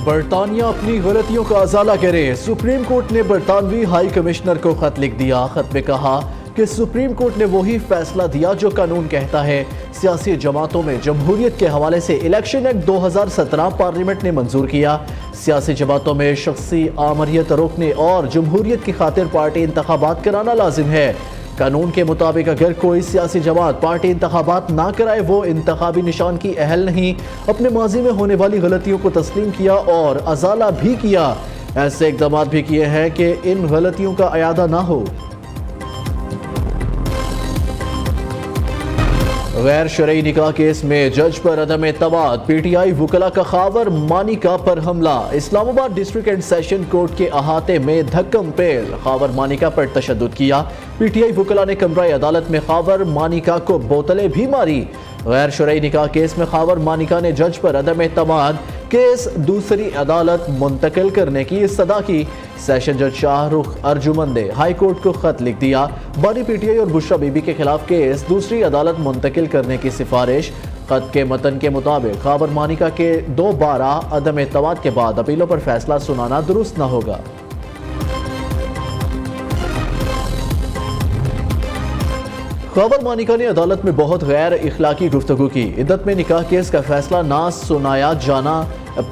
برطانیہ اپنی غلطیوں کا ازالہ کرے، سپریم کورٹ نے برطانوی ہائی کمشنر کو خط لکھ دیا۔ خط میں کہا کہ سپریم کورٹ نے وہی فیصلہ دیا جو قانون کہتا ہے۔ سیاسی جماعتوں میں جمہوریت کے حوالے سے الیکشن ایکٹ 2017 پارلیمنٹ نے منظور کیا۔ سیاسی جماعتوں میں شخصی آمریت روکنے اور جمہوریت کی خاطر پارٹی انتخابات کرانا لازم ہے۔ قانون کے مطابق اگر کوئی سیاسی جماعت پارٹی انتخابات نہ کرائے وہ انتخابی نشان کی اہل نہیں۔ اپنے ماضی میں ہونے والی غلطیوں کو تسلیم کیا اور ازالہ بھی کیا، ایسے اقدامات بھی کیے ہیں کہ ان غلطیوں کا اعادہ نہ ہو۔ غیر شرعی نکاح کیس میں جج پر عدم اعتماد، پی ٹی آئی وکلاء کا خاور مانیکا پر حملہ۔ اسلام آباد ڈسٹرکٹ اینڈ سیشن کورٹ کے احاطے میں دھکم پیل، خاور مانیکا پر تشدد کیا۔ پی ٹی آئی وکلاء نے کمرہ عدالت میں خاور مانیکا کو بوتلیں بھی ماری۔ غیر شرعی نکاح کیس میں خاور مانیکا نے جج پر عدم اعتماد، کیس دوسری عدالت منتقل کرنے کی استدعا کی۔ سیشن جج شاہ رخ ارجمن نے ہائی کورٹ کو خط لکھ دیا۔ بانی پی ٹی آئی اور بشرا بی بی کے خلاف کیس دوسری عدالت منتقل کرنے کی سفارش۔ خط کے متن کے مطابق خاور مانیکا کے دوبارہ عدم اعتماد کے بعد اپیلوں پر فیصلہ سنانا درست نہ ہوگا۔ خاور مانیکا نے عدالت میں بہت غیر اخلاقی گفتگو کی۔ عدت میں نکاح کیس کا فیصلہ نہ سنایا جانا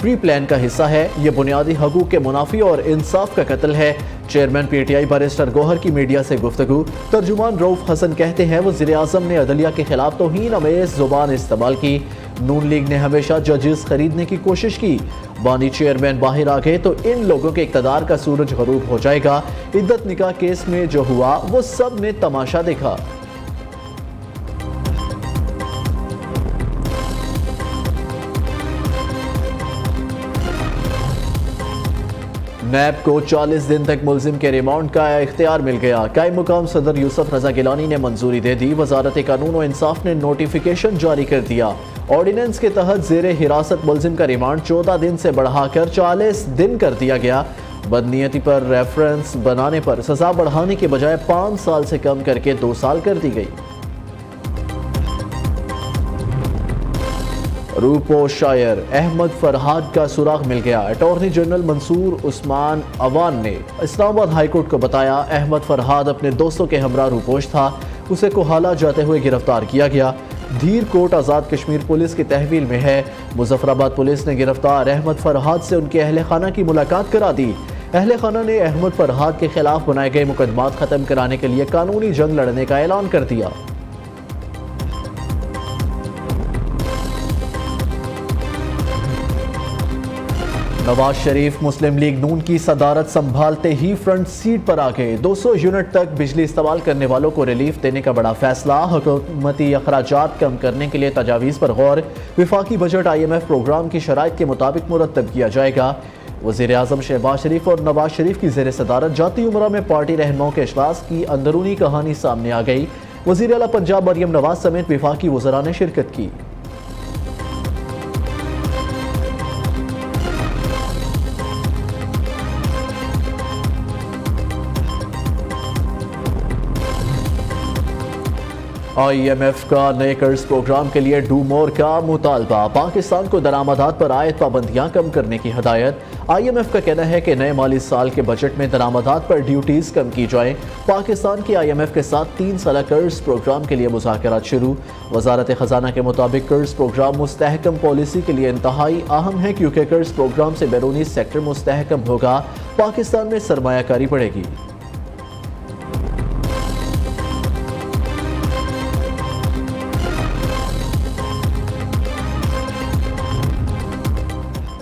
پری پلان کا حصہ ہے، یہ بنیادی حقوق کے منافی اور انصاف کا قتل ہے۔ Chairman P T I barrister Gohar کی میڈیا سے گفتگو۔ ترجمان رؤف حسن کہتے ہیں وزیر اعظم نے عدلیہ کے خلاف توہین آمیز زبان استعمال کی۔ نون لیگ نے ہمیشہ ججز خریدنے کی کوشش کی۔ بانی چیئرمین باہر آ گئے تو ان لوگوں کے اقتدار کا سورج غروب ہو جائے گا۔ عدت نکاح کیس میں جو ہوا وہ سب نے تماشا دیکھا۔ نیب کو 40 دن تک ملزم کے ریمانڈ کا اختیار مل گیا۔ قائم مقام صدر یوسف رضا گیلانی نے منظوری دے دی۔ وزارت قانون و انصاف نے نوٹیفیکیشن جاری کر دیا۔ آرڈیننس کے تحت زیر حراست ملزم کا ریمانڈ 14 دن سے بڑھا کر 40 دن کر دیا گیا۔ بدنیتی پر ریفرنس بنانے پر سزا بڑھانے کے بجائے 5 سال سے کم کر کے 2 سال کر دی گئی۔ روپو شاعر احمد فرہاد کا سراغ مل گیا۔ اٹارنی جنرل منصور عثمان عوان نے اسلام آباد ہائی کورٹ کو بتایا احمد فرہاد اپنے دوستوں کے ہمراہ روپوش تھا، اسے کوہالہ جاتے ہوئے گرفتار کیا گیا۔ دھیر کوٹ آزاد کشمیر پولیس کی تحویل میں ہے۔ مظفر آباد پولیس نے گرفتار احمد فرہاد سے ان کے اہل خانہ کی ملاقات کرا دی۔ اہل خانہ نے احمد فرہاد کے خلاف بنائے گئے مقدمات ختم کرانے کے لیے قانونی جنگ لڑنے کا اعلان کر دیا۔ نواز شریف مسلم لیگ نون کی صدارت سنبھالتے ہی فرنٹ سیٹ پر آ گئے۔ 200 یونٹ تک بجلی استعمال کرنے والوں کو ریلیف دینے کا بڑا فیصلہ۔ حکومتی اخراجات کم کرنے کے لیے تجاویز پر غور۔ وفاقی budget I M F programme کی شرائط کے مطابق مرتب کیا جائے گا۔ وزیر اعظم شہباز شریف اور نواز شریف کی زیر صدارت جاتی عمرہ میں پارٹی رہنماؤں کے اجلاس کی اندرونی کہانی سامنے آ گئی۔ وزیر اعلیٰ پنجاب مریم نواز سمیت وفاقی وزراء نے شرکت کی۔ آئی ایم ایف کا نئے قرض پروگرام کے لیے ڈو مور کا مطالبہ۔ پاکستان کو درآمدات پر عائد پابندیاں کم کرنے کی ہدایت۔ آئی ایم ایف کا کہنا ہے کہ نئے مالی سال کے بجٹ میں درآمدات پر ڈیوٹیز کم کی جائیں۔ پاکستان کی آئی ایم ایف کے ساتھ 3 سالہ قرض پروگرام کے لیے مذاکرات شروع۔ وزارت خزانہ کے مطابق قرض پروگرام مستحکم پالیسی کے لیے انتہائی اہم ہے کیونکہ قرض پروگرام سے بیرونی سیکٹر مستحکم ہوگا، پاکستان میں سرمایہ کاری بڑھے گی۔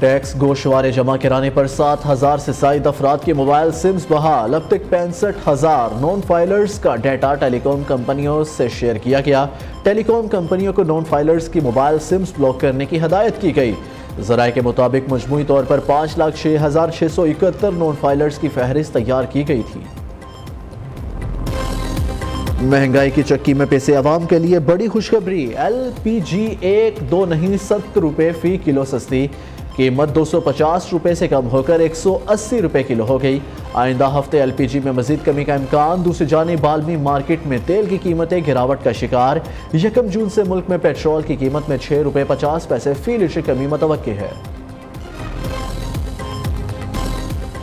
ٹیکس گوشوارے جمع کرانے پر 7,000 سے زائد افراد کے موبائل سمز بحال۔ اب تک 65,000 نان فائلرز کا ڈیٹا ٹیلی کام کمپنیوں سے شیئر کیا گیا۔ ٹیلی کام کمپنیوں کو نان فائلرز کی موبائل سمز بلاک کرنے کی ہدایت کی گئی۔ ذرائع کے مطابق مجموعی طور پر 5,06,671 نان فائلرز کی فہرست تیار کی گئی تھی۔ مہنگائی کی چکی میں پیسے عوام کے لیے بڑی خوشخبری۔ ایل پی جی 1 نہیں 70 روپے فی کلو سستی، قیمت 250 روپے سے کم ہو کر 180 روپے کلو ہو گئی۔ آئندہ ہفتے ایل پی جی میں مزید کمی کا امکان۔ دوسری جانب عالمی مارکیٹ میں تیل کی قیمتیں گراوٹ کا شکار۔ 1 جون سے ملک میں پیٹرول کی قیمت میں 6 روپے 50 پیسے فی لیٹر کمی متوقع ہے۔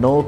9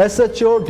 SHO